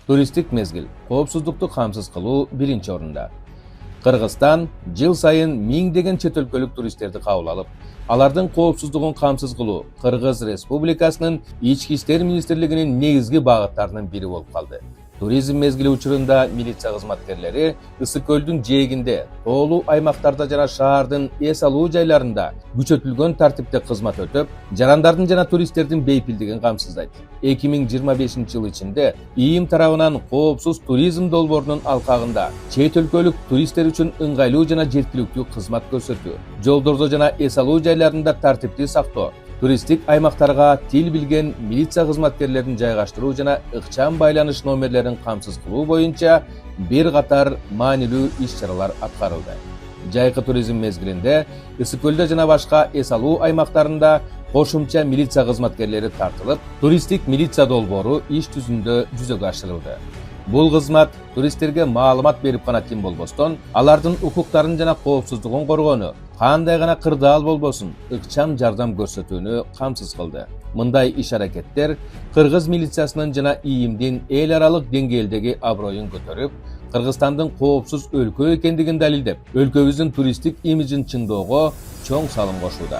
Туристтик мезгил, коопсуздукту камсыз кылуу биринчи орунда. Кыргызстан жыл сайын миңдеген чет өлкөлүк туристтерди кабыл алып, алардын коопсуздугун камсыз кылуу Кыргыз Республикасынын Ички иштер министрлигинин негизги багыттарынын бири болуп калды. Туризм мезгили учурунда милиция кызматкерлери Ысык-Көлдүн жээгинде, тоолуу аймактарда жана шаардын эс алуу жайларында күчөтүлгөн тартипте кызмат өтөп, жарандардын жана туристтердин бейпилдигин камсыздайт. 2025 жыл ичинде ИИМ тарабынан коопсуз туризм долбоорунун алкагында чет өлкөлүк туристтер үчүн ыңгайлуу жана жеткиликтүү кызмат көрсөтүү, жолдордо жана эс алуу жайларында тартипти сактоо, туристтик аймактарга тил билген милиция кызматкерлерин жайгаштыруу жана ыкчам байланыш номерлерин камсыз кылуу боюнча бир катар маанилүү иш-чаралар аткарылды. Жайкы туризм мезгилинде Ысык-Көлдө жана башка эс алуу аймактарында кошумча милиция кызматкерлери тартылып, туристтик милиция долбоору иш жүзүндө жүзөгө ашырылды. Бул кызмат туристтерге маалымат берип гана тим болбостон, алардын укуктарын жана коопсуздугун коргоону, кандай гана кырдаал болбосун, ыкчам жардам көрсөтүүнү камсыз кылды. Мындай иш-аракеттер Кыргыз милициясынын жана ИИМдин эл аралык деңгээлдеги аброюн көтөрүп, Кыргызстандын коопсуз өлкө экендигин далилдеп, өлкөбүздүн туристтик имиджин чыңдоого чоң салым кошууда.